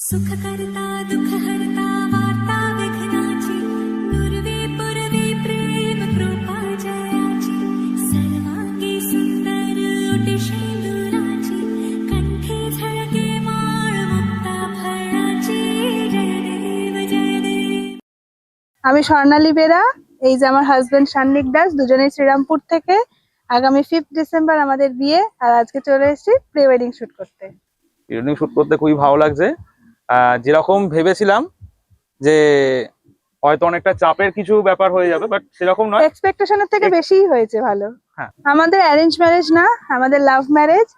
सुख करता दुख हरता वार्ता विघ्नाची पूर्वे पूर्वे प्रेम कृपा जयाची सर्वांगी सुंदर ओटी शेंदुराची कंठी झळके माळ मुक्ता फळाची जय देव जय देव। আমি স্বর্ণালী বেরা, এই যে আমার হাজবেন্ড সান্নিক দাস, দুজনেই শ্রীরামপুর থেকে। আগামী 5 ডিসেম্বর আমাদের বিয়ে, আর আজকে চলে এসেছি প্রি ওয়েডিং শুট করতে। প্রি শুট করতে খুবই ভালো লাগছে। যেরকম ভেবেছিলাম যে হয়তো অনেকটা চাপের কিছু ব্যাপার হয়ে যাবে, বাট সেরকম নয়। এক্সপেকটেশনের থেকে বেশিই হয়েছে ভালো। হ্যাঁ, আমাদের অ্যারেঞ্জ ম্যারেজ না, আমাদের লাভ ম্যারেজ।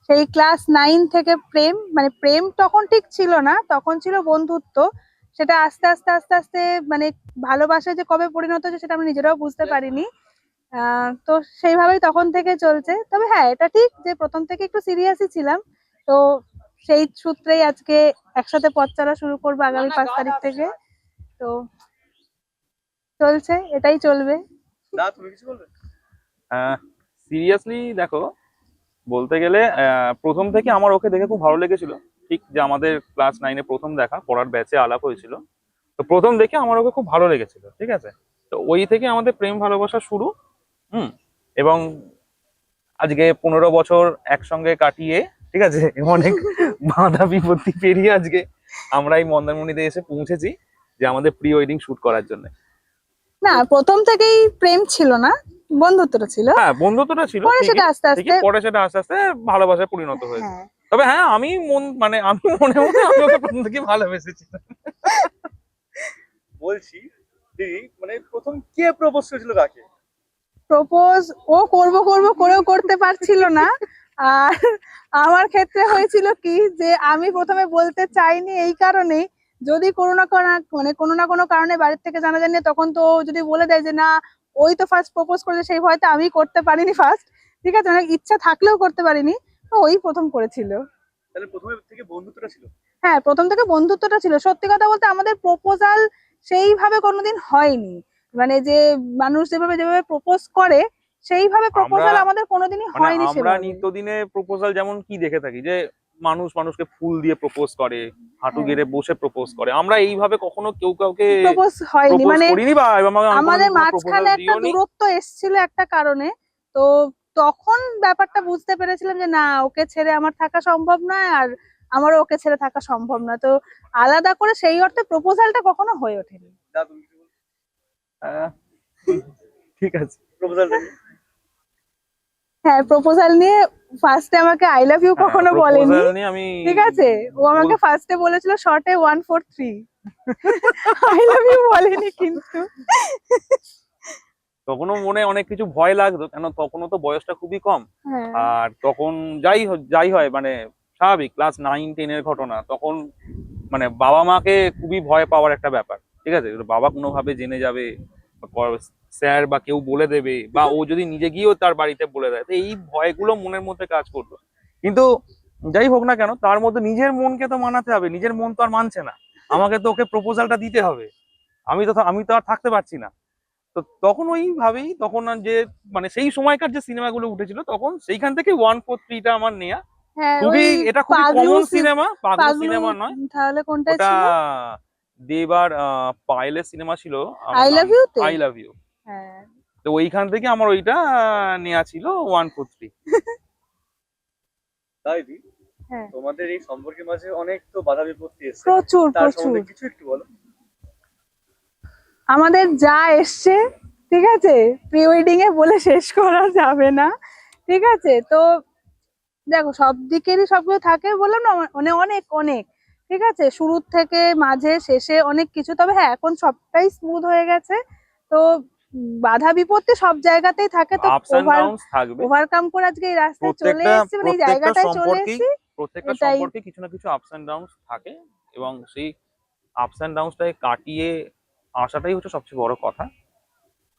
সেই ক্লাস 9 থেকে প্রেম, মানে প্রেম তখন ঠিক ছিল না, তখন ছিল বন্ধুত্ব। সেটা আস্তে আস্তে আস্তে আস্তে মানে ভালোবাসায় যে কবে পরিণত হচ্ছে সেটা আমরা নিজেরাও বুঝতে পারিনি। তো সেইভাবেই তখন থেকে চলছে। তবে হ্যাঁ, এটা ঠিক যে প্রথম থেকে একটু সিরিয়াসই ছিলাম। তো সেই সূত্রেই আজকে একসাথে পথ চলা শুরু করবো আগামী 5 তারিখ থেকে। তো চলছে, এটাই চলবে। সিরিয়াসলি দেখো, বলতে গেলে প্রথম থেকে আমার ওকে দেখে খুব ভালো লেগেছিল। ঠিক যে আমাদের ক্লাস 9-এ প্রথম দেখা, পড়ার ব্যাচে আলাপ হয়েছিল, তো প্রথম দেখে আমার ওকে খুব ভালো লেগেছিল। ঠিক আছে, তো ওই থেকে আমাদের প্রেম ভালোবাসা শুরু। এবং আজকে 15 বছর একসঙ্গে কাটিয়ে, ঠিক আছে, অনেক বাধা বিপত্তি পেরিয়ে আজকে আমরা এই মন্দারমণিতে এসে পৌঁছেছি যে আমাদের প্রি ওয়েডিং শুট করার জন্য। না, প্রথম থেকেই প্রেম ছিল না, বন্ধুত্বটা ছিল। হ্যাঁ, বন্ধুত্বটা ছিল, পরে সেটা আস্তে ঠিকই, আস্তে পরে সেটা আস্তে আস্তে ভালোবাসায় পরিণত হয়েছে। হ্যাঁ। তবে হ্যাঁ, আমি মনে মনে আমি ওকে প্রথম থেকে ভালোবেসেছি। বলছি দিদি, মানে প্রথম কে প্রপোজ করেছিল কাকে? প্রপোজ ও করব করব করেও করতে পারছিল না। আর আমার ক্ষেত্রে হয়েছিল কি, যে আমি প্রথমে বলতে চাইনি এই কারণেই, যদি কোনো না কোনো কারণে বাড়ির থেকে জানা জানি, তখন তো ও যদি বলে দেয় যে না ওই তো ফার্স্ট প্রপোজ করেছে, সেই ভয়তে আমি করতে পারিনি ফার্স্ট। ঠিক আছে, অনেক ইচ্ছা থাকলেও করতে পারিনি। তো ওই প্রথম করেছিল। তাহলে প্রথমে থেকে বন্ধুত্বটা ছিল? হ্যাঁ, প্রথম থেকে বন্ধুত্বটা ছিল। সত্যি কথা বলতে আমাদের প্রপোজাল সেইভাবে কোনোদিন হয়নি। মানে যে মানুষ যেভাবে যেভাবে প্রপোজ করে সেইভাবে প্রপোজাল আমাদের কোনোদিনই মানে হয়নি আমরা সেভাবে। নিত্যদিনে প্রপোজাল যেমন কি দেখে থাকি, যে মানুষ মানুষকে ফুল দিয়ে প্রপোজ করে, হাঁটু হ্যাঁ। গেড়ে বসে প্রপোজ করে, আমরা এইভাবে কখনো কেউ কাউকে প্রপোজ হয়নি, প্রপোজ মানে করিনি, বা আমাদের কোনোদিন মাঝখানে প্রপোজাল একটা দিওনি। দূরত্ব এসেছিল একটা কারণে। তো তখন ব্যাপারটা বুঝতে পেরেছিলাম যে না, ওকে ছেড়ে আমার থাকা সম্ভব নয়, আর আমারও ওকে ছেড়ে থাকা সম্ভব না। তো আলাদা করে সেই অর্থে প্রপোজালটা কখনো হয়ে ওঠেনি। দা তুমি কিছু বলো? আহ, ঠিক আছে। প্রপোজালটা হ্যাঁ, প্রপোজাল নিয়ে ফার্স্টে আমাকে আই লাভ ইউ কখনো বলেনি। প্রপোজাল নিয়ে আমি ঠিক আছে, ও আমাকে ফার্স্টে বলেছিল শর্টে 143, আই লাভ ইউ বলেনি কিন্তু। তখনও মনে অনেক কিছু ভয় লাগতো, কেন তখনও তো বয়সটা খুবই কম। হ্যাঁ। আর তখন যাই হয়, মানে স্বাভাবিক, ক্লাস 9-10 এর ঘটনা। তখন মানে বাবা মাকে খুবই ভয় পাওয়ার একটা ব্যাপার। ঠিক আছে, বাবা কোনোভাবে জেনে যাবে, স্যার বা কেউ বলে দেবে, বা ও যদি নিজে গিয়েও তার বাড়িতে বলে দেয়, তো এই ভয়গুলো মনের মধ্যে কাজ করতো। কিন্তু যাই হোক না কেন, তার মধ্যে নিজের মনকে তো মানাতে হবে। নিজের মন তো আর মানছে না, আমাকে তো ওকে প্রপোজালটা দিতে হবে। আমি তো আর থাকতে পারছি না। তো তখন ওইভাবেই, তখন আর যে মানে সেই সময়কার যে সিনেমাগুলো উঠেছিল, তখন সেইখান থেকে 143টা আমার নেয়া। হ্যাঁ, ওই এটা খুবই Paglu common cinema, Paglu Paglu cinema নয় তাহলে কোনটা ওটা। ছিল? দেব আর পায়েলের সিনেমা ছিল, আই লাভ ইউ তে। I love you. হ্যাঁ। তো ওইখান থেকে আমার ওইটা নেয়া ছিল 143। তাই দি, হ্যাঁ, তোমাদের এই সম্পর্কের মাঝে অনেক তো বাধা বিপত্তি এসেছে, প্রচুর তার প্রচুর সম্বন্ধে কিছু একটু বলো। আমাদের যা এসছে, ঠিক আছে, প্রি ওয়েডিং এ বলে শেষ করা যাবে না। ঠিক আছে, তো দেখো সব দিকেরই সবগুলো থাকে, বললাম না, মানে অনেক অনেক। ঠিক আছে, শুরুর থেকে মাঝে শেষে অনেক কিছু। তবে হ্যাঁ, এখন সবটাই স্মুথ হয়ে গেছে। তো বাধা বিপত্তি সব জায়গাতেই থাকে, তো আপস এন্ড ডাউনস থাকবে। ওভারকাম করে আজকে এই রাস্তায় চলে এসেছি, মানে এই জায়গাটায় চলে এসেছি। প্রত্যেকটা এটাই। সম্পর্কে কিছু না কিছু আপস এন্ড ডাউনস থাকে, এবং সেই আপস এন্ড ডাউনসটাকে কাটিয়ে আসাটাই হচ্ছে সবচেয়ে বড় কথা।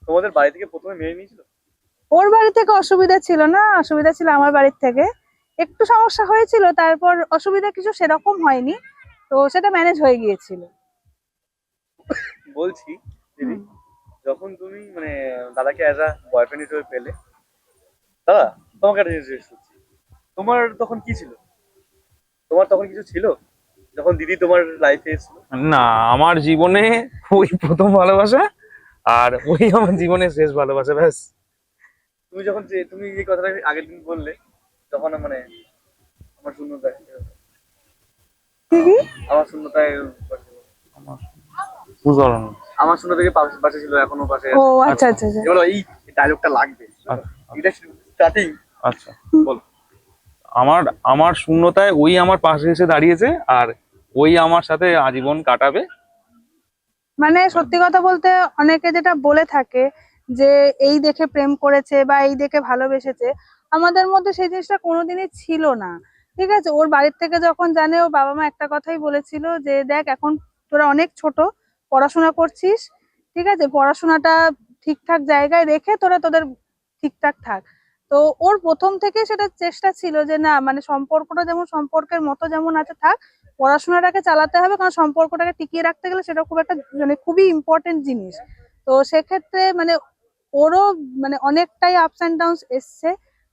তোমাদের বাড়ি থেকে প্রথমে মেনে নিয়েছিল? ওর বাড়ি থেকে অসুবিধা ছিল না, অসুবিধা ছিল আমার বাড়ির থেকে। একটু সমস্যা হয়েছিল, তারপর অসুবিধা কিছু সেরকম হয়নি। তো সেটা ম্যানেজ হয়ে গিয়েছিল। বলছি দিদি, যখন তুমি মানে দাদাকে অ্যাজ আ বয়ফ্রেন্ড হিসেবে পেলে, দাদা তোমাকে একটা জিনিস জিজ্ঞেস করছি, তোমার তখন কি ছিল? তোমার তখন কিছু ছিল? যখন দিদি তোমার লাইফে এসেছিল? না, আমার জীবনে ওই প্রথম ভালোবাসা, আর ওই আমার জীবনের শেষ ভালোবাসা, ব্যাস। তুমি যখন তুমি এই কথাটা আগের দিন বললে, তখন মানে আমার শূন্যতায় আমার শূন্যতায় আমার বুঝতে পারলাম না। আমার শূন্যতাকে পাশে ছিল, এখনো পাশে ও আছে। আচ্ছা আচ্ছা আচ্ছা। এগুলো এই ডায়লগটা লাগবে, এটা স্টার্টিং। আচ্ছা, বল। আমার আমার শূন্যতায় ওই আমার পাশে এসে দাঁড়িয়েছে, আর ওই আমার সাথে আজীবন কাটাবে। মানে সত্যি কথা বলতে অনেকে যেটা বলে থাকে যে এই দেখে প্রেম করেছে বা এই দেখে ভালোবেসেছে, আমাদের মধ্যে সেই জিনিসটা কোনোদিনই ছিল না। ঠিক আছে, ওর বাড়ির থেকে যখন জানে, ওর বাবা মা একটা কথাই বলেছিল যে দেখ এখন তোরা অনেক ছোট, পড়াশোনা করছিস, ঠিক আছে, পড়াশোনাটা ঠিকঠাক জায়গায় রেখে তোরা তোদের ঠিকঠাক থাক। তো ওর প্রথম থেকে সেটা চেষ্টা ছিল যে না, মানে সম্পর্কটা যেমন সম্পর্কের মতো যেমন আছে থাক, পড়াশোনাটাকে চালাতে হবে, কারণ সম্পর্কটাকে টিকিয়ে রাখতে গেলে সেটা খুব একটা মানে খুবই ইম্পর্টেন্ট জিনিস। তো সেক্ষেত্রে মানে ওরও মানে অনেকটাই আপস অ্যান্ড ডাউনস এসছে।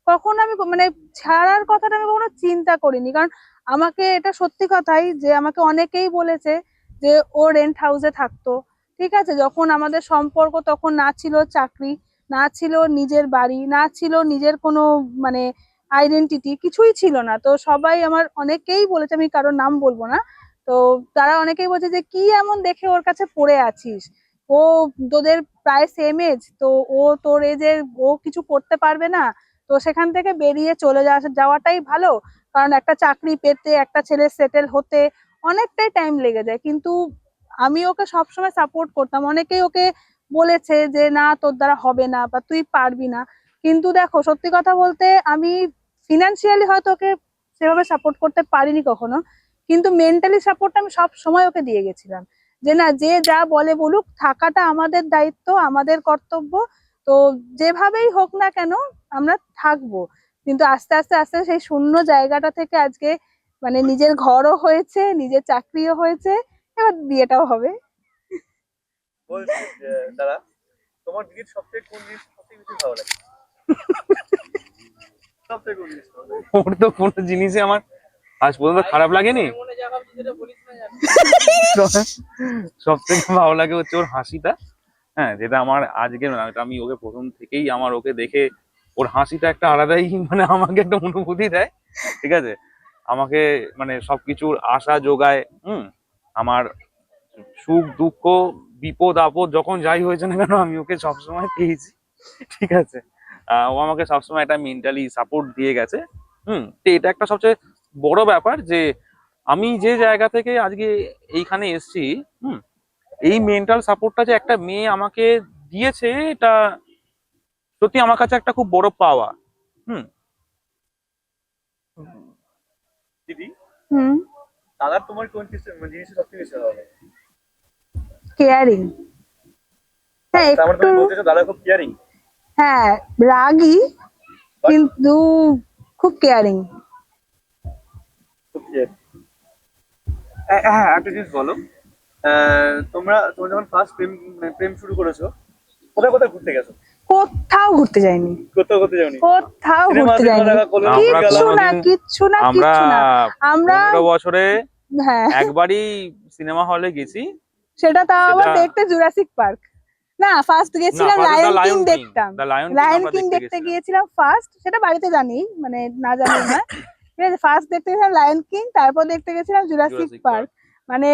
কখনো আমি মানে ছাড়ার কথাটা আমি কখনো চিন্তা করিনি, কারণ আমাকে এটা সত্যি কথাই যে আমাকে অনেকেই বলেছে যে ও রেন্ট হাউসে থাকতো। ঠিক আছে, যখন আমাদের সম্পর্ক তখন না ছিল চাকরি, না ছিল নিজের বাড়ি, না ছিল নিজের কোনো মানে আইডেন্টিটি, কিছুই ছিল না। তো সবাই আমার অনেকেই বলেছে, আমি কারোর নাম বলবো না, তো তারা অনেকেই বলছে যে কি এমন দেখে ওর কাছে পড়ে আছিস, ও তোদের প্রায় সেম এজ, তো ও তোর এজের, ও কিছু করতে পারবে না, তো সেখান থেকে বেরিয়ে চলে যাওয়াটাই ভালো, কারণ একটা চাকরি পেতে একটা ছেলে সেটেল হতে অনেকটাই টাইম লেগে যায়। কিন্তু আমি ওকে সবসময় সাপোর্ট করতাম, অনেকেই ওকে বলেছে যে না তোর দ্বারা হবে না বা তুই পারবি না, কিন্তু দেখো সত্যি কথা বলতে আমি ফিনান্সিয়ালি হয়তো ওকে সেভাবে সাপোর্ট করতে পারিনি কখনো, কিন্তু মেন্টালি সাপোর্ট আমি সব সময় ওকে দিয়ে গেছিলাম যে না, যে যা বলে বলুক, থাকাটা আমাদের দায়িত্ব, আমাদের কর্তব্য, তো যেভাবেই হোক না কেন আমরা থাকবো। কিন্তু আস্তে আস্তে আস্তে সেই শূন্য জায়গাটা থেকে আজকে মানে নিজের ঘরও হয়েছে, নিজের চাকরিও হয়েছে, এবার বিয়েটাও হবে। বলছি যে দাদা, তোমার দিদির সবথেকে কোন জিনিস সবথেকে বেশি ভালো লাগে? সবথেকে কোন জিনিস ভালো লাগে? ওর তো কোনো জিনিসই আমার আজ পর্যন্ত খারাপ লাগেনি। সব থেকে ভালো লাগে হচ্ছে ওর হাসিটা। হ্যাঁ, যেটা আমার আজকে না, এটা আমি ওকে প্রথম থেকেই আমার ওকে দেখে ওর হাসিটা একটা আলাদাই মানে আমাকে একটা অনুভূতি দেয়। ঠিক আছে, আমাকে মানে সবকিছুর আশা যোগায়। আমার সুখ দুঃখ বিপদ আপদ যখন যাই হয়েছে না কেন, আমি ওকে সবসময় পেয়েছি। ঠিক আছে, ও আমাকে সবসময় একটা মেন্টালি সাপোর্ট দিয়ে গেছে। তো এটা একটা সবচেয়ে বড় ব্যাপার যে আমি যে জায়গা থেকে আজকে এইখানে এসেছি, এই মেন্টাল সাপোর্টটা যে একটা মেয়ে আমাকে দিয়েছে, এটা সত্যি আমার কাছে একটা খুব বড় পাওয়া। হুম দিদি, হুম। দাদার তোমার কোন জিনিস সবথেকে বেশি ভালো লাগে? কেয়ারিং। হ্যাঁ তার মানে একটু, তুমি বলতে চাও দাদা খুব কেয়ারিং? হ্যাঁ রাগী কিন্তু খুব কেয়ারিং। খুব কেয়ারিং। হ্যাঁ, একটা জিনিস বলো, তোমরা যখন ফার্স্ট প্রেম শুরু করেছো, কোথায় কোথায় ঘুরতে গেছো? কোথাও ঘুরতে যাইনি, কোথাও ঘুরতে যাওনি? কোথাও সিনেমা ঘুরতে যাইনি, আমরা কিচ্ছু না কোনোদিন- কিচ্ছু না আমরা কিচ্ছু না। আমরা 15 বছরে হ্যাঁ, একবারই সিনেমা হলে গেছি। সেটা তাও আবার সেটা- দেখতে জুরাসিক পার্ক না, ফার্স্ট গেছিলাম first lion The king Lion King, দেখতাম, The Lion King লায়ন আমরা কিং দেখতে দেখতে গেছিলাম। গিয়েছিলাম ফার্স্ট, সেটা বাড়িতে জানি মানে না জানি না, ঠিক আছে, ফার্স্ট দেখতে গেছিলাম লায়ন কিং, তারপর দেখতে গেছিলাম জুরাসিক Jurassic পার্ক। মানে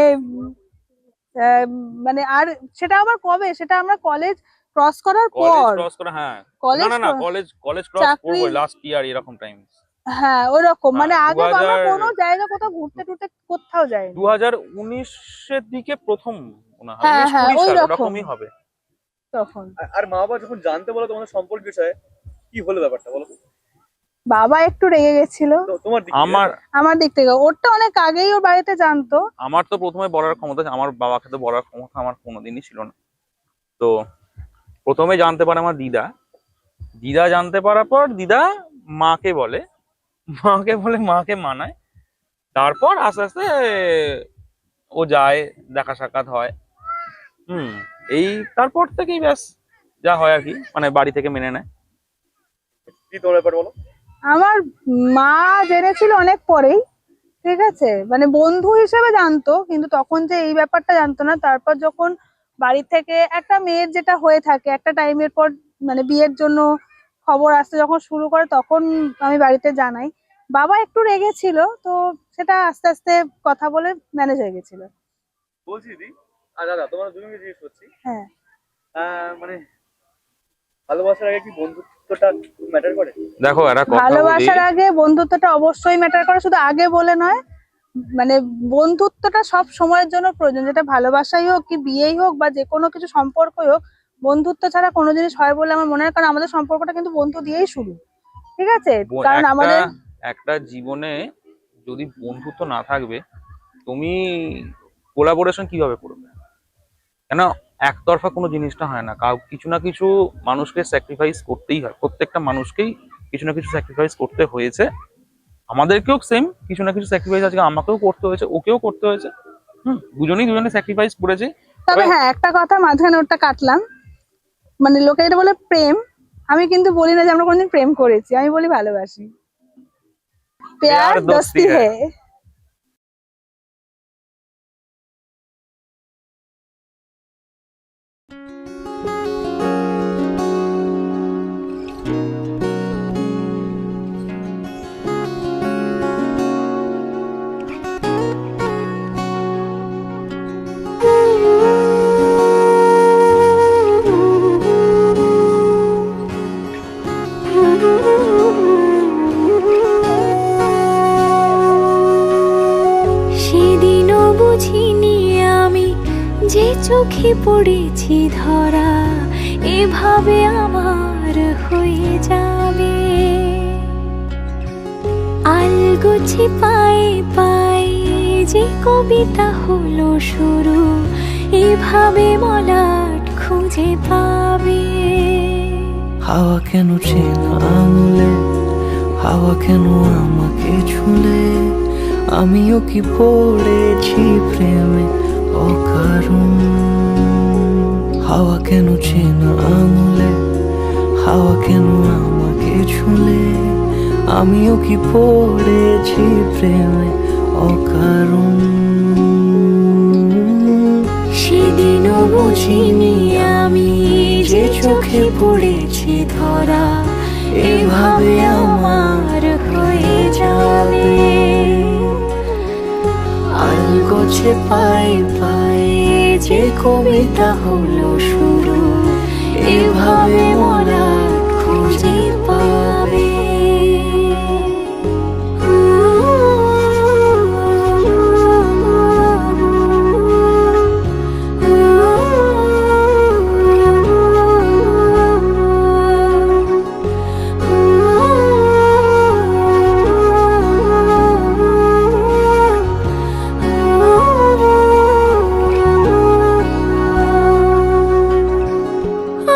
মানে আর সেটা আবার কবে, সেটা আমরা কলেজ ক্রস করার কলেজ পর, ক্রস করে, হ্যাঁ। কলেজ না কলেজ ক্রস চাকরি, করবো লাস্ট ইয়ার এরকম টাইম। হ্যাঁ ওরকম, মানে হ্যাঁ, আগে তো আমরা 2000 কোনো জায়গা কোথাও ঘুরতে টুরতে কোথাও যাইনি। 2019-এর দিকে প্রথম মনে হয়, হ্যাঁ, 19-20 হ্যাঁ, সাল ওইরকম। ওরকমই হবে। তখন আর মা বাবা যখন জানতে বলো তোমাদের সম্পর্ক বিষয়ে, কি হলো ব্যাপারটা বলো তো? বাবা একটু রেগে গেছিল তোমার দিক থেকে? আমার দিক থেকে, ওরটা অনেক আগেই ওর বাড়িতে জানতো। আমার তো প্রথমে বলার ক্ষমতা, আমার বাবাকে তো বলার ক্ষমতা আমার কোনোদিনই ছিল না। তো প্রথমে জানতে পারে আমার দিদা জানতে পারার পর দিদা মাকে বলে, মাকে মানায়, তারপর আস্তে আস্তে ও যায়, দেখা সাক্ষাৎ হয়। এই তারপর থেকেই ব্যাস যা হয় আর কি, মানে বাড়ি থেকে মেনে নেয়। কি তোমার ব্যাপার বলো? আমার মা জেনেছিল অনেক পরেই, ঠিক আছে, মানে বন্ধু হিসেবে জানতো, কিন্তু তখন যে এই ব্যাপারটা জানতো না। তারপর যখন বাড়ি থেকে একটা মেয়ের যেটা হয়ে থাকে একটা টাইমের পর, মানে বিয়ের জন্য খবর আসতে যখন শুরু করে, তখন আমি বাড়িতে জানাই। বাবা একটু রেগেছিল, তো সেটা আস্তে আস্তে কথা বলে ম্যানেজ হয়ে গেছিল। বলছি দিদি, আর দাদা তোমার দুজনকে জিজ্ঞেস করছি, হ্যাঁ, মানে ভালোবাসার আগে কি বন্ধুত্বটা ম্যাটার করে? দেখো একটা কথা বলি, ভালোবাসার আগে বন্ধুত্বটা অবশ্যই ম্যাটার করে, শুধু আগে বলে নয়। মানে বন্ধুত্বটা সব সময়ের জন্য প্রয়োজন, যেটা ভালোবাসাই হোক কি বিয়েই হোক বা যে কোনো কিছু সম্পর্কই হোক, বন্ধুত্ব ছাড়া কোনো জিনিস হয় বলে আমার মনে হয়। কারণ আমাদের সম্পর্কটা কিন্তু বন্ধু দিয়েই শুরু, ঠিক আছে? কারণ আমাদের একটা জীবনে যদি বন্ধুত্ব না থাকবে, তুমি কোলাবোরেশন কিভাবে করবে? কেন একতরফা কোনো জিনিসটা হয় না, কিছু না কিছু মানুষকে স্যাক্রিফাইস করতেই হয়, প্রত্যেকটা মানুষকেই কিছু না কিছু স্যাক্রিফাইস করতে হয়েছে। আমাদেরকেও সেম কিছু না কিছু স্যাক্রিফাইস আজকে আমাকেও করতে হয়েছে, ওকেও করতে হয়েছে। দুজনে স্যাক্রিফাইস করেছে। তবে হ্যাঁ, একটা কথা মাঝখানে ওটা কাটলাম, মানে লোকে এটা বলে প্রেম, আমি কিন্তু বলি না যে আমরা কোনোদিন প্রেম করেছি, আমি বলি ভালোবাসি। প্যার দোস্তি হ্যায়। সেদিনও বুঝিনি আমি যে চোখে পড়েছি ধরা, এভাবে আমার হয়ে যাবে। আলগোছে পায়ে পায়ে যে কবিতা হলো শুরু, এভাবে মলাট খুঁজে পাবে। হাওয়া কেন চেনা আঙুলে, হাওয়া কেন আমাকে ছুলে, আমিও কি পড়েছি প্রেমে অকারণ। হাওয়া কেন চেনা আঙুলে, হাওয়া কেন আমাকে ছুলে, আমিও কি পড়েছি প্রেমে অকারণ। সেদিনও বুঝিনি আমি যে চোখে পড়েছি ধরা, এভাবে আমার হয়ে যাবে। আলগোছে পায়ে পায়ে যে কবিতা হলো শুরু, এভাবে মোরা খুঁজে পাবে।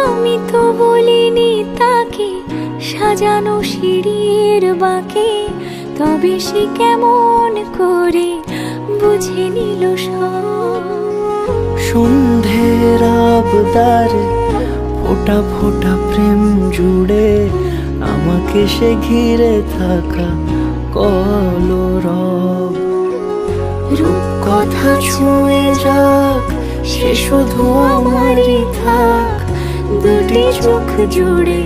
আমি তো বলিনি তাকে সাজানো সিঁড়ির বাঁকে, তবে সে কেমন করে বুঝে নিল সব। সন্ধ্যের আবদারে ফোটা ফোটা প্রেম জুড়ে, আমাকে সে ঘিরে থাকা কলরব। রূপকথা ছুঁয়ে যাক, সে শুধু আমারই থাক, দুটি চোখ জুড়ে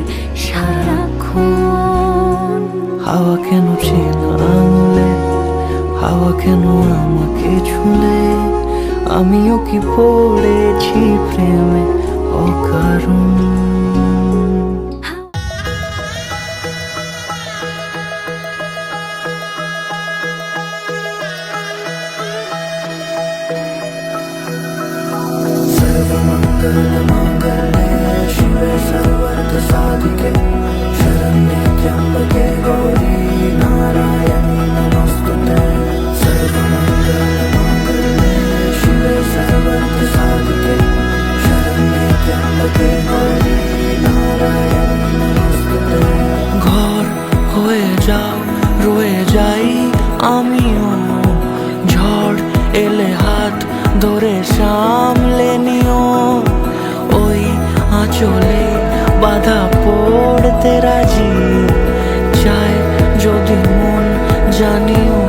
সারাক্ষণ। হাওয়া কেন চেনা আঙুলে, হাওয়া কেন আমাকে ছুলে, আমিও কি পড়েছি প্রেমে অকারণ। ঘর হয়ে যাও, রয়ে যাই আমিও, ঝড় এলে হাত ধরে সামলে নিও। ওই আঁচলে বাধা পড়তে রাজি, চায় যদি মন জানিও।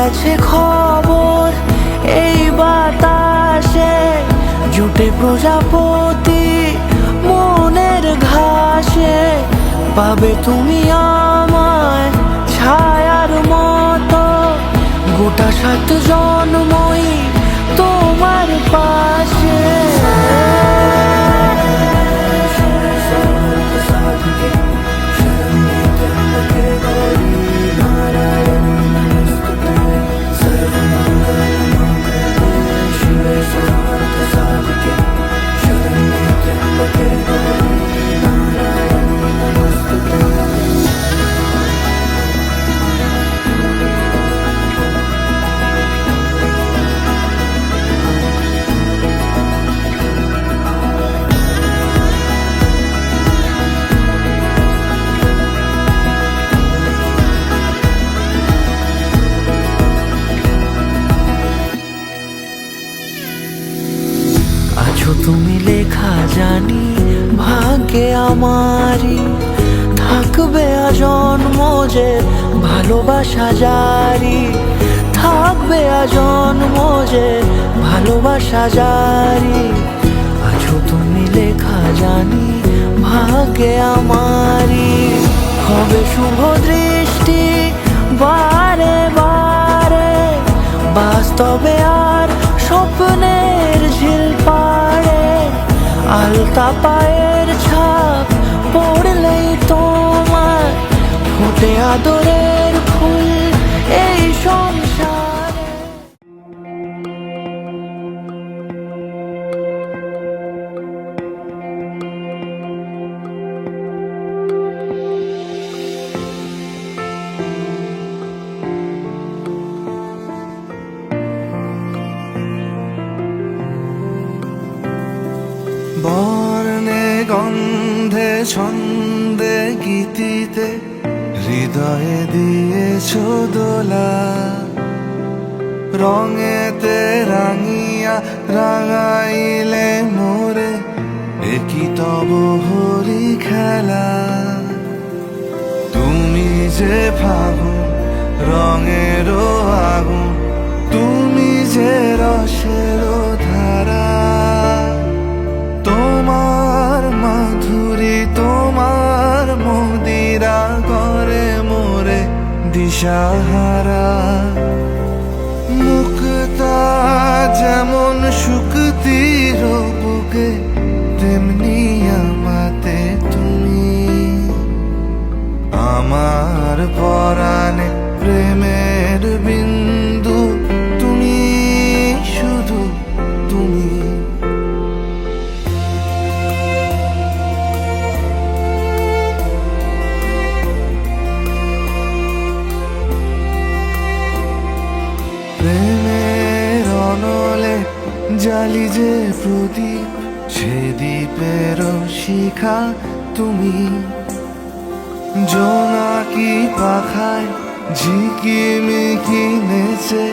আছে খবর এই বাতাসে, জুটে প্রজাপতি মনের ঘাসে। পাবে তুমি আমায় ছায়ার মতো, গোটা 7 জন্মই তোমার পাশে। আছো তুমি লেখা জানি ভাগ্যে আমারই, থাকবে আজন্ম যে ভালোবাসা জারি, থাকবে আজন্ম যে ভালোবাসা জারি। আছো তুমি লেখা জানি ভাগ্যে আমারই, হবে শুভ দৃষ্টি বারে বারে, বাস্তবে আর স্বপ্নের ঝিল পাড়ে। আলতা পায়ের ছাপ পড়লেই তোমার ফোটে আদরের ফুল এই সংসারে। বর্ণে গন্ধে ছন্দে গীতিতে হৃদয়ে দিয়েছ দোলা, রঙেতে রাঙিয়া রাঙাইলে মোরে একই তব হরি খেলা। তুমি যে ফাগুন রঙেরও আগুন, তুমি যে রসেরও ধারা, তোমার মাধুরী তোমার মদিরা করে মোরে দিশাহারা। মুক্তা যেমন শুকতির বুকে, তেমনি আমাতে তুমি। আমার পরাণে প্রেমের বিন্দু তুমি, শুধু তুমি। প্রেমের অনলে জালি যে প্রদীপ, সে দ্বীপের শিখা তুমি। জোনাকি পাখায় ঝিকিমিকি নেচে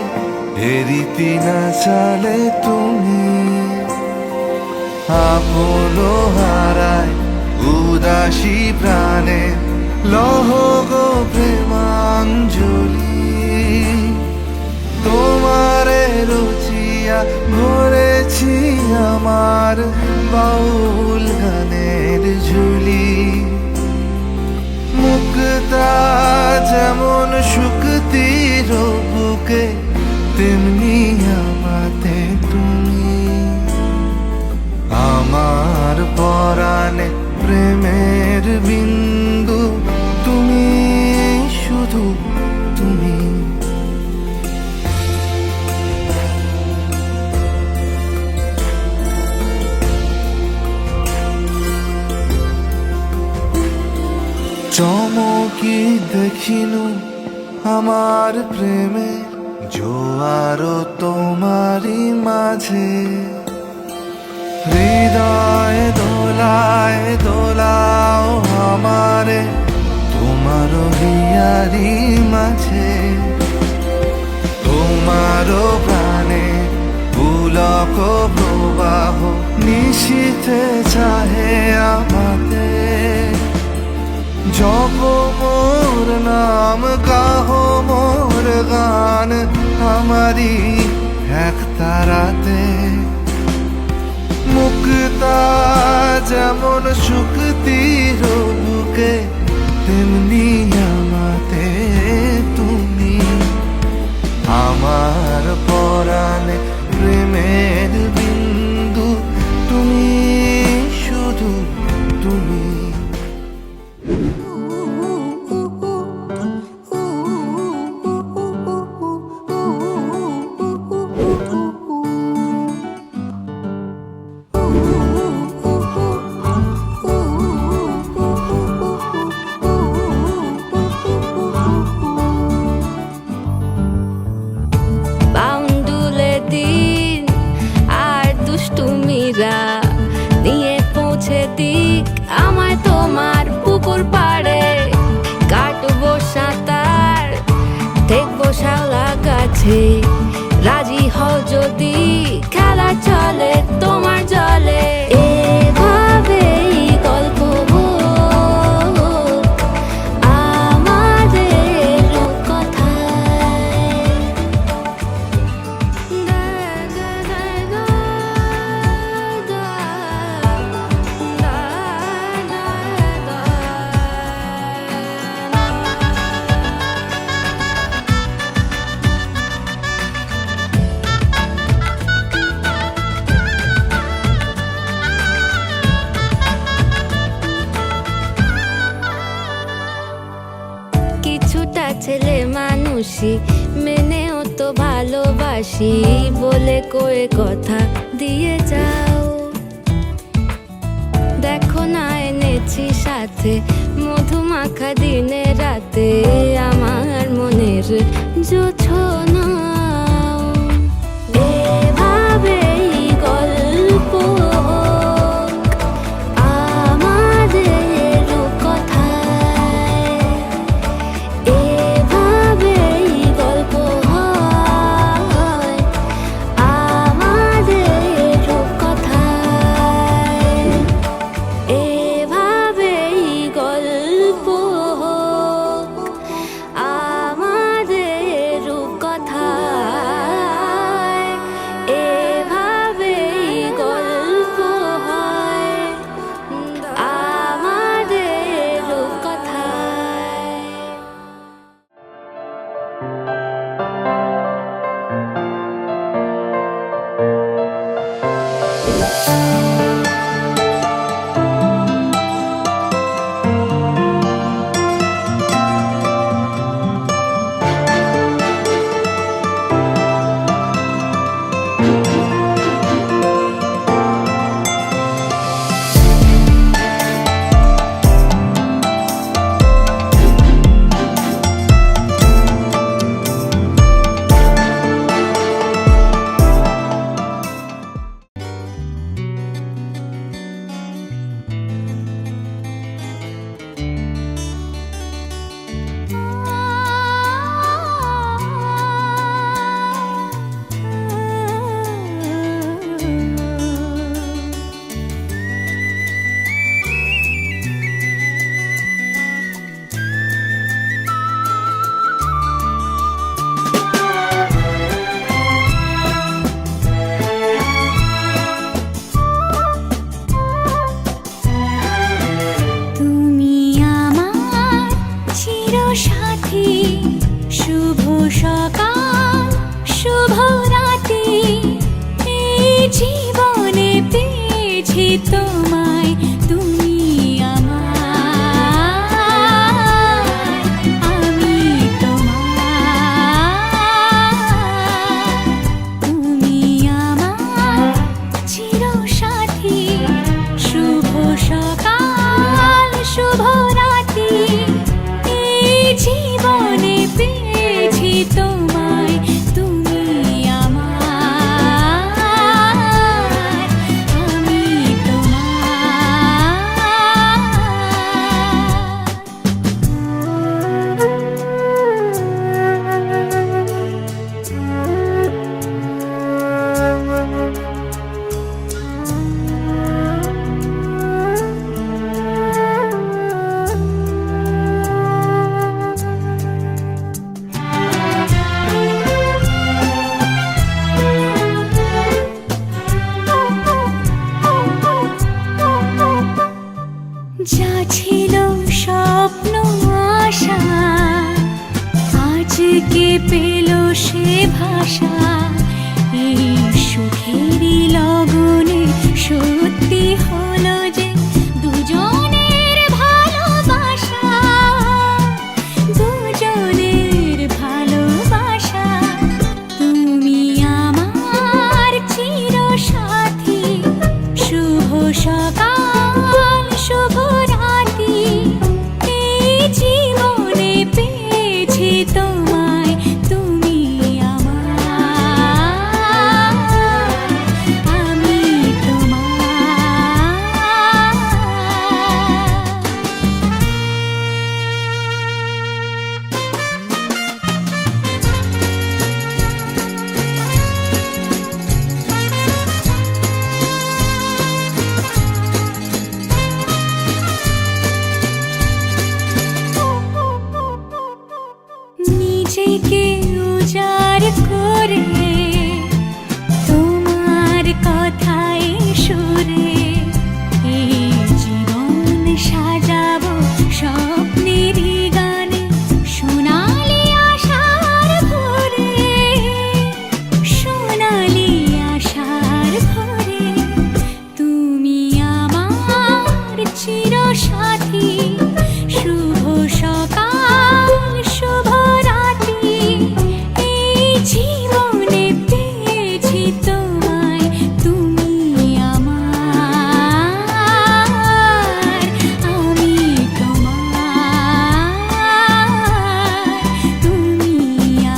এরিতি না চালে তুমি। আপন হারায় উদাসী প্রাণে লহ গো প্রেমাঞ্জলি। তোমারে রুচিয়া ভরেছি আমার বাউল গানের ঝুলি। মুক্তা যেমন শুকতির বুকে, তেমনি আমাতে তুমি। আমার পরাণে প্রেমের বিন্দু তুমি, শুধু তুমি। চমকি দেখিনু আমার প্রেমে জোয়ার তোমারই মাঝে। হৃদয় দোলায় দোলাও আমারে তোমার হিয়ারি মাঝে। তোমার প্রাণে পুলক প্রবাহ নিশীথে চাহে আমাতে। জপ মোর তোর নাম গাহো মোর গান আমারি এক তারাতে। মুক্তা যেমন শুক্তির বুকে তেমনি আমাতে তুমি। আমার পরাণে প্রেমের বিন্দু তুমি, শুধু তুমি। বাউন্ডুলে দিন আর দুষ্টুমিরা নিয়ে পৌঁছে দিক আমায় তোমার পুকুর পাড়ে। কাটবো সাঁতার, দেখবো শাওলা গাছে, রাজি হও যদি খেলা চলে তোমার জলে। এভাবেই গল্প হোক আমাদের রূপকথায়। কিছুটা ছেলে মানুষই মেনেও তো ভালোবাসি বলে কয়ে কথা দিয়ে যাও। দেখো না এনেছি সাথে মধুমাখা দিনে রাতে আমার মনের জোছনা। এভাবেই গল্প হোক আমাদের রূপকথায়। এভাবেই গল্প হয় আমাদের রূপকথায়। এভাবেই গল্প হোক আমাদের রূপকথায়। এভাবেই গল্প হয় আমাদের রূপকথায়। মিশে ভাষা এই সুখেরই লগনে সত্যি হলো যে দুজনের ভালোবাসা, দুজনের ভালোবাসা। তুমি আমার চিরসাথী, শুভ সকাল শুভ রাতি, এই জীবনে পেয়েছি তোমায়, তুমি আমার, আমি তোমার। নিজেকে উজাড় করে তোমার কথায় সুরে এই জীবন সাজাবো স্বপ্নেরই গানে, সোনালি আশার ভোরে, সোনালি আশার ভোরে। তুমি আমার চিরসাথী, শুভ সকাল শুভ রাতি, এই জীবনে পেয়েছি তোমায়, তুমি আমার, আমি তোমার, তুমি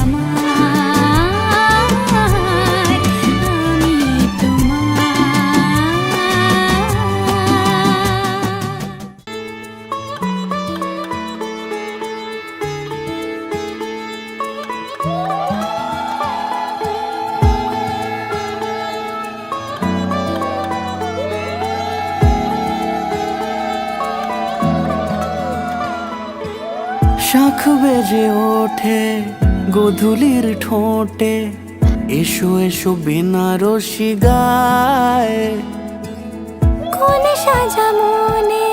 আমার, আমি তোমার। শাখ বেজে ওঠে গোধূলির ঠোঁটে, এসো এসো বেনারসি গায়। কোন সাজা মনে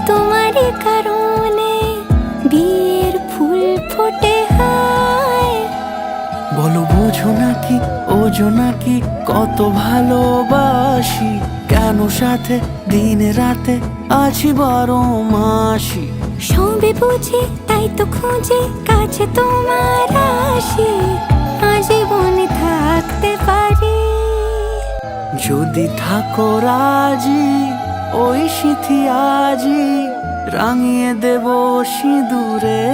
তোমারই কারণে বিয়ের ফুল ফোটে হায়। বলো বোঝো নাকি ওজো নাকি কত ভালোবাসি, কেন সাথে দিন রাতে আছি 12 মাসি। সবে বুঝি তাই তো খুঁজে কাছে তোমার আসি, আজীবনে থাকতে পারি যদি থাকো রাজি, ওই সিথি আজি রাঙিয়ে দেব সিঁদুরে,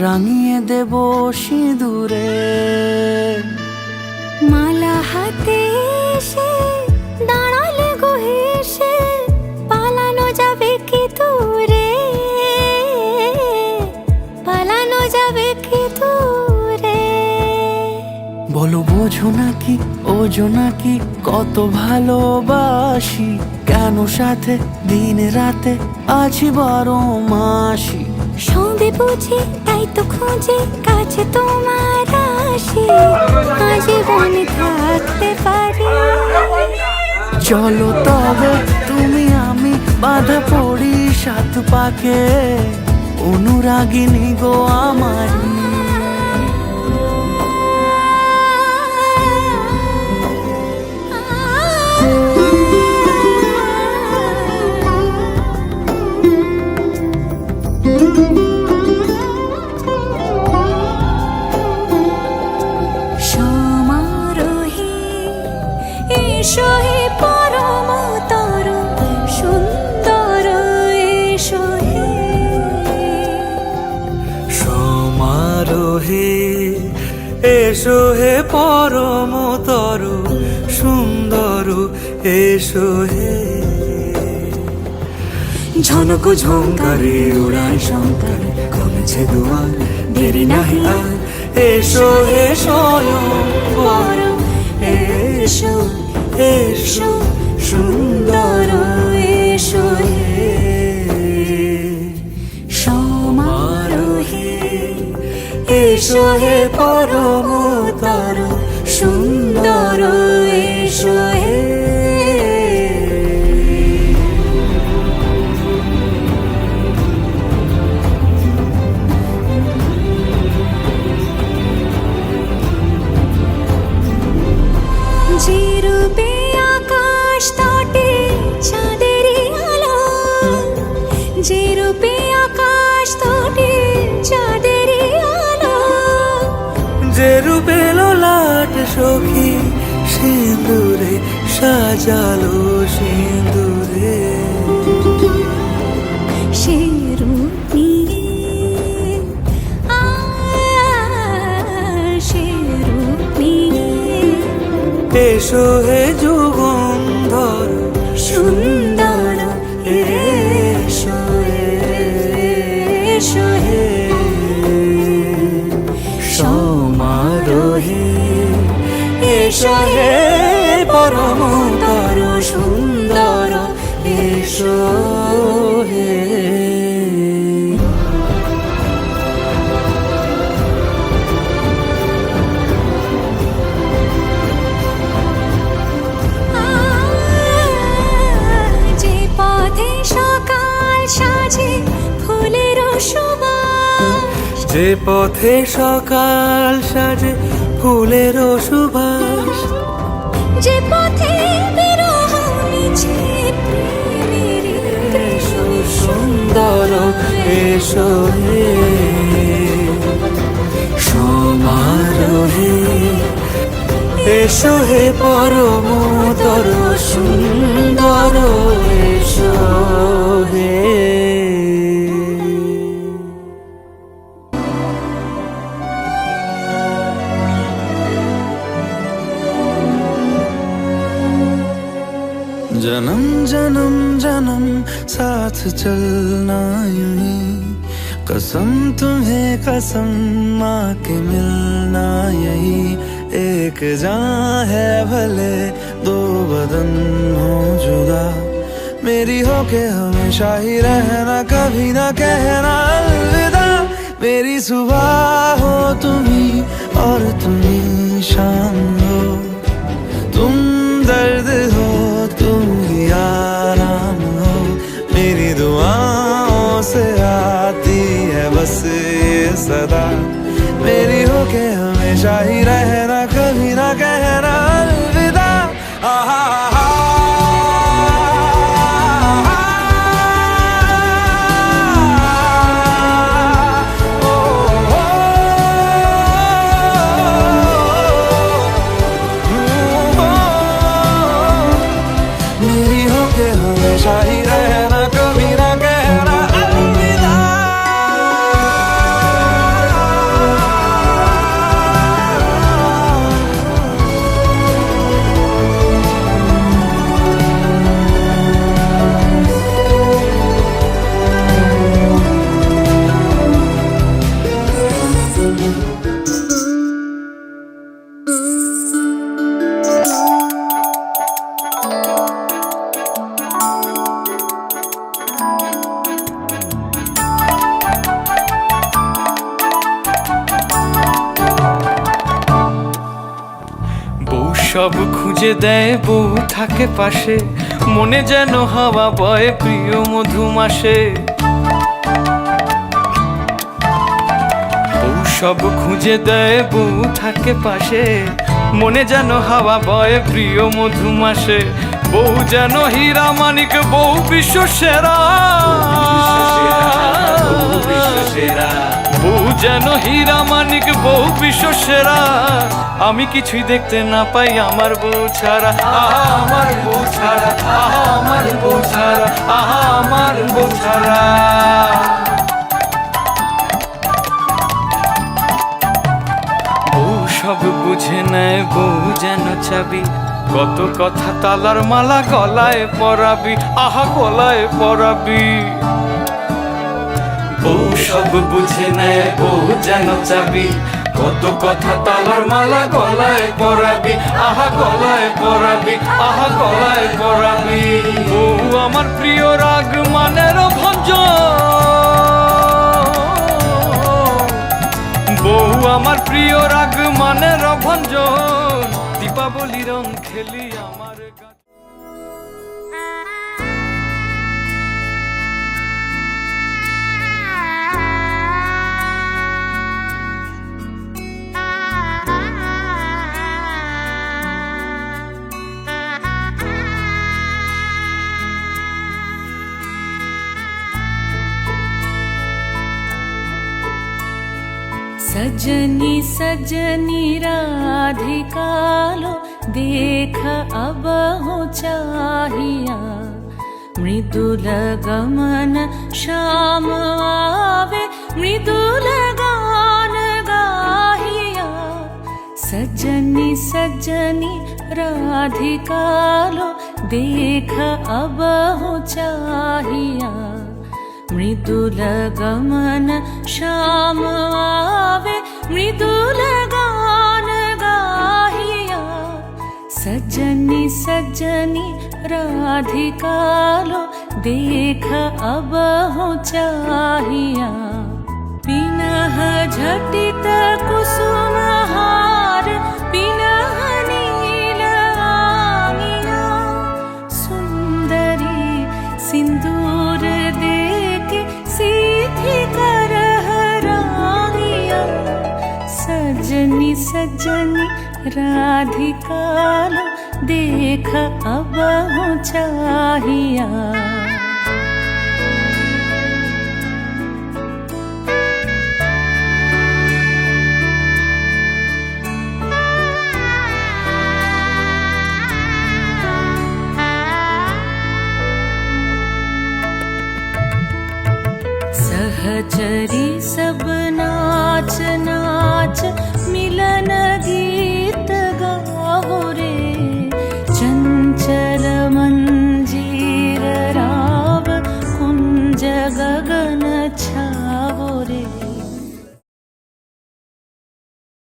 রাঙিয়ে দেব সিঁদুরে। মালা হাতে এসে দাঁড়ালে গো হেসে, পালানো যাবে কি দূরে, পালানো যাবে কি দূরে। বলো বোঝো নাকি ওজো নাকি কত ভালোবাসি, কেন সাথে দিন রাতে আছি 12 মাসি। সবে বুঝি তাই তো খুঁজে কাছে তোমার আসি, আজীবনে থাকতে পারি। চলো তবে তুমি আমি বাঁধা পড়ি 7 পাকে, অনুরাগিনী গো আমারি। সমারোহে এসো হে পরমতর সুন্দর, এসো হে। সমারোহে এসো হে পরমতর সুন্দর, এসো হে। ঝনক ঝঙ্কারে উড়ায় শঙ্কর, খুলেছে দুয়ার দেরি নাহি আর, এসো হে স্বয়ংবর, এসো এসো সুন্দর, এসো হে। সমারোহে এসো হে পরমতর সুন্দর, এসো হে। যে রূপে লোলাট সখী সিঁদুরে সাজালো সিঁদুরে সে রূপ নিয়ে সে রূপ নিয়ে এসো হে যুগন্ধর সুন্দর এসো এসো হে সমারোহে এসো হে পরমতর সুন্দর এসো হে যে পথে সকাল সাজে ফুলের সুবাস যে পথে সকাল সাজে ফুলের সুবাস যে পথে বিরহ মিছে প্রেমের এসো সুন্দর এসো হে সমারোহে এসো হে পরমতর সুন্দর এসো হে जन्म जन्म जन्म साथ चलना यूं ही कसम तुम्हें कसम माँ के मिलना यही एक जान है भले दो बदन हो जुदा मेरी हो के हमेशा ही रहना कभी ना कहना अलविदा मेरी सुबह हो तुम्ही और तुम्ही शाम हो तुम दर्द हो तुम ही आराम हो मेरी दुआओं से आती है बस ये सदा मेरी हो के हमेशा ही रहना कभी ना कहना अलविदा आहा मेरी हो के हमेशा ही रहना कभी ना कहना अलविदा বউ সব খুঁজে দেয় বউ থাকে পাশে মনে যেন হাওয়া বয় প্রিয় মধুমাসে বউ সব খুঁজে দেয় বউ থাকে পাশে মনে যেন হাওয়া বয় প্রিয় মধুমাসে বউ যেন হীরা মানিক বউ বিশ্ব সেরা বউ যেন হীরা মানিক বউ বিশ্ব সেরা আমি কিছুই দেখতে না পাই আমার বউ ছাড়া আহা আমার বউ ছাড়া আহা আমার বউ ছাড়া আহা আমার বউ ছাড়া বউ সব বুঝে নেয় বউ যেন চাবি কত কথা তালার মালা গলায় পরাবি আহা গলায় পরাবি বউ সব বুঝে নেয় বউ যেন চাবি কত কথা তালার মালা গলায় পরাবি আহা গলায় পরাবি আহা গলায় পরাবি বউ আমার প্রিয় রাগ মানের ভঞ্জন বউ আমার প্রিয় রাগ মানের ভঞ্জন দীপাবলি রং খেলি আমার सजनी सजनी राधिका लो देख अब हो चाहिया मृदुल गमन श्याम आवे मृदुल गान गाहिया सजनी सजनी राधिका लो देख अब हो चाहिया मृदुल गमन श्याम आवे मृदुल गान गाहिया सजनी सजनी राधिका लो देख अब हो चाहिया पिनह झटित कुसुम हार पिनह नील आंगिया सुंदरी सिंदूर देके सीधी करह रानिया सजनी सजनी राधिका लो देख अब हो चाहिया सहचरी सब नाच नाच मिलन गीत गाओ रे चंचल मंजीर राव कुंज गगन